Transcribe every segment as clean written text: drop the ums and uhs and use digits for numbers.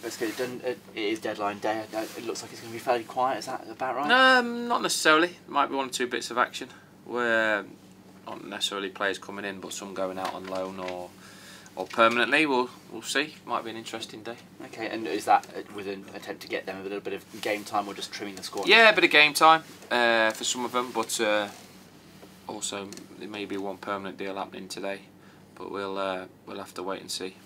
Let's get it done. It is deadline day. It looks like it's going to be fairly quiet. Is that about right? Not necessarily. Might be 1 or 2 bits of action where not necessarily players coming in, but some going out on loan or permanently. We'll see. Might be an interesting day. Okay, and is that with an attempt to get them a little bit of game time, or just trimming the squad? Yeah, a bit of game time for some of them, but also there may be one permanent deal happening today. But we'll have to wait and see.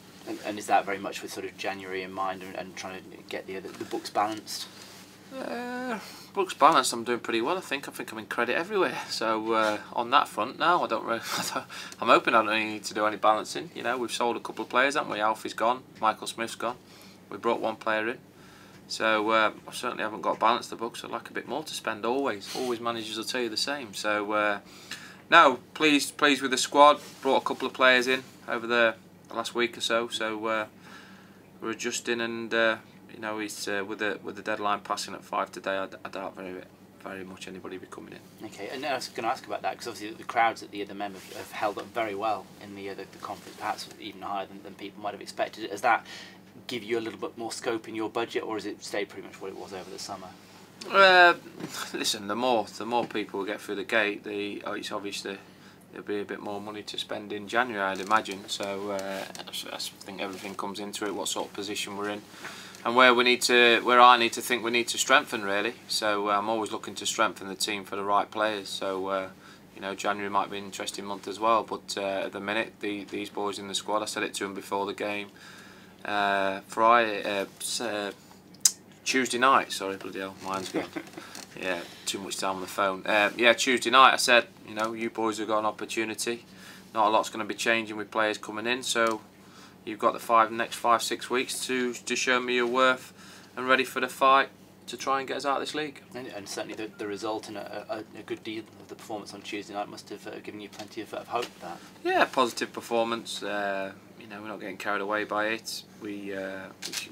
And is that very much with sort of January in mind and trying to get the books balanced? Books balanced. I'm doing pretty well. I think I'm in credit everywhere. So on that front, now I'm hoping I don't need to do any balancing. You know, we've sold a couple of players, haven't we? Alfie's gone. Michael Smith's gone. We brought 1 player in. So I certainly haven't got to balance the books. I'd like a bit more to spend. Always managers will tell you the same. So no, pleased with the squad. Brought a couple of players in over the last week or so. So we're adjusting, and you know, he's with the deadline passing at 5 today. I doubt very much anybody will be coming in. Okay, and I was going to ask about that, because obviously the crowds at the Mem have held up very well in the conference, perhaps even higher than people might have expected. Does that give you a little bit more scope in your budget, or has it stayed pretty much what it was over the summer? Listen, the more people get through the gate, it's obviously there'll be a bit more money to spend in January, I'd imagine. So I think everything comes into it, what sort of position we're in, and where I need to think we need to strengthen, really. So I'm always looking to strengthen the team for the right players. So you know, January might be an interesting month as well. But at the minute, these boys in the squad, I said it to them before the game. Tuesday night, sorry, bloody hell, mine's gone. Yeah, too much time on the phone. Yeah, Tuesday night I said, you know, you boys have got an opportunity. Not a lot's going to be changing with players coming in, so you've got the next 5-6 weeks to show me your worth and ready for the fight to try and get us out of this league. And certainly the result and a good deal of the performance on Tuesday night must have given you plenty of hope for that. Yeah, positive performance. You know, we're not getting carried away by it. We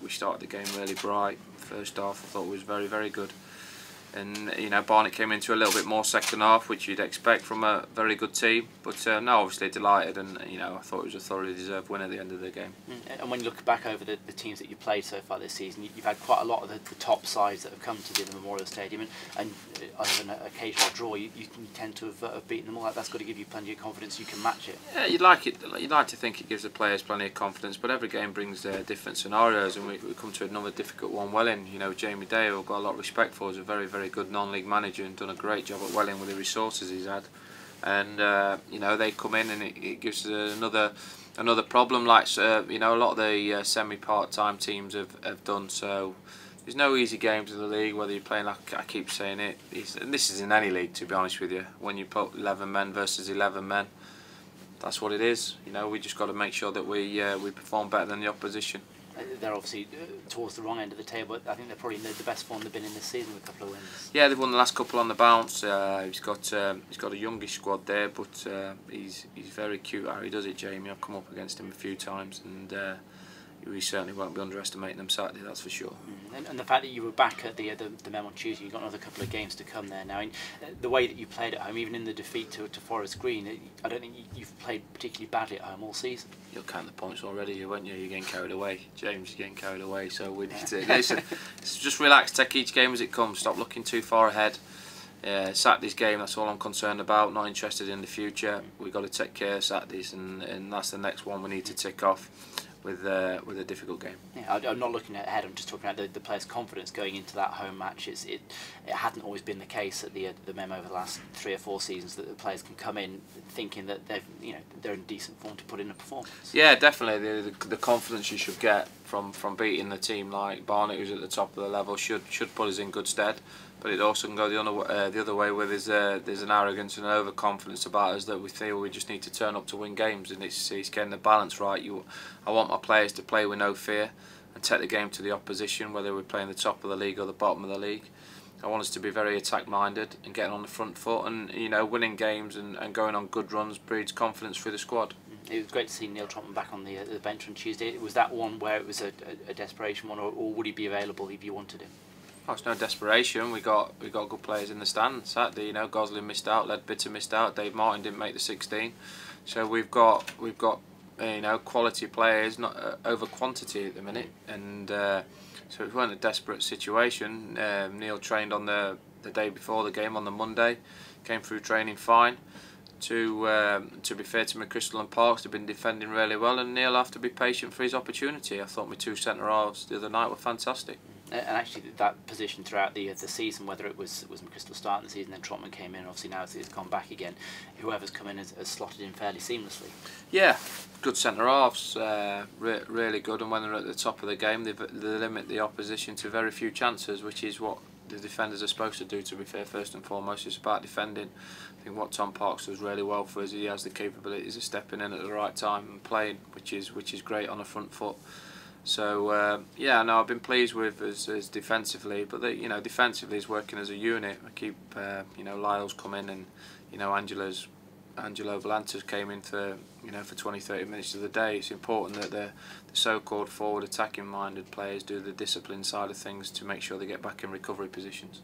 started the game really bright. First half I thought was very good, and you know, Barnet came into a little bit more second half, which you'd expect from a very good team. But no, obviously delighted, and you know, I thought it was a thoroughly deserved win at the end of the game. And when you look back over the teams that you've played so far this season, you've had quite a lot of the top sides that have come to the Memorial Stadium, and other than an occasional draw, you tend to have beaten them all. That's got to give you plenty of confidence you can match it. Yeah, you'd like to think it gives the players plenty of confidence, but every game brings different scenarios, and we come to another difficult one. Welling, you know, Jamie Day, I've got a lot of respect for, is a very good non-league manager and done a great job at Welling with the resources he's had. And you know, they come in and it gives another problem, like you know, a lot of the semi-part-time teams have done. So there's no easy games in the league, whether you're playing, like I keep saying it, and this is in any league, to be honest with you. When you put 11 men versus 11 men, that's what it is. You know, we just got to make sure that we perform better than the opposition. They're obviously towards the wrong end of the table. I think they're probably the best form they've been in this season with a couple of wins. Yeah, they've won the last couple on the bounce. He's got a youngish squad there, but he's very cute how he does it, Jamie. I've come up against him a few times, and we certainly won't be underestimating them Saturday, that's for sure. And the fact that you were back at the Mem on Tuesday, you've got another couple of games to come there now. And the way that you played at home, even in the defeat to Forest Green, I don't think you've played particularly badly at home all season. You'll count the points already, won't you? You're getting carried away. James, you're getting carried away, so we need to listen. Just relax, take each game as it comes. Stop looking too far ahead. Saturday's game, that's all I'm concerned about. Not interested in the future. We've got to take care of Saturdays, and that's the next one we need to tick off with a difficult game. Yeah, I'm not looking ahead. I'm just talking about the players' confidence going into that home match. It hadn't always been the case at the Mem over the last 3 or 4 seasons that the players can come in thinking that they're in decent form to put in a performance. Yeah, definitely. The confidence you should get from beating the team like Barnet, who's at the top of the level, should put us in good stead. But it also can go the other way, where there's an arrogance and an overconfidence about us that we feel we just need to turn up to win games, and it's getting the balance right. I want my players to play with no fear and take the game to the opposition, whether we're playing the top of the league or the bottom of the league. I want us to be very attack-minded and getting on the front foot, and you know, winning games and going on good runs breeds confidence through the squad. It was great to see Neil Trotman back on the bench on Tuesday. Was that one where it was a desperation one, or would he be available if you wanted him? Oh, it's no desperation. We got good players in the stand Saturday. You know, Gosling missed out, Ledbitter missed out, Dave Martin didn't make the 16. So we've got you know, quality players, not over quantity at the minute, and so it weren't a desperate situation. Neil trained on the day before the game on the Monday, came through training fine. To be fair to McChrystal and Parks, they've been defending really well, and Neil have to be patient for his opportunity. I thought my two centre halves the other night were fantastic. And actually, that position throughout the season, whether it was McChrystal starting the season, then Trotman came in. Obviously now it's gone back again. Whoever's come in has slotted in fairly seamlessly. Yeah, good centre halves, really good. And when they're at the top of the game, they limit the opposition to very few chances, which is what the defenders are supposed to do. To be fair, first and foremost, it's about defending. I think what Tom Parks does really well for us, he has the capabilities of stepping in at the right time and playing, which is great on the front foot. So yeah, no, I've been pleased with us defensively, but you know, defensively is working as a unit. I keep you know, Lyle's come in, and you know, Angelo Valantas came in for, you know, for 20-30 minutes of the day. It's important that the so-called forward attacking minded players do the discipline side of things to make sure they get back in recovery positions.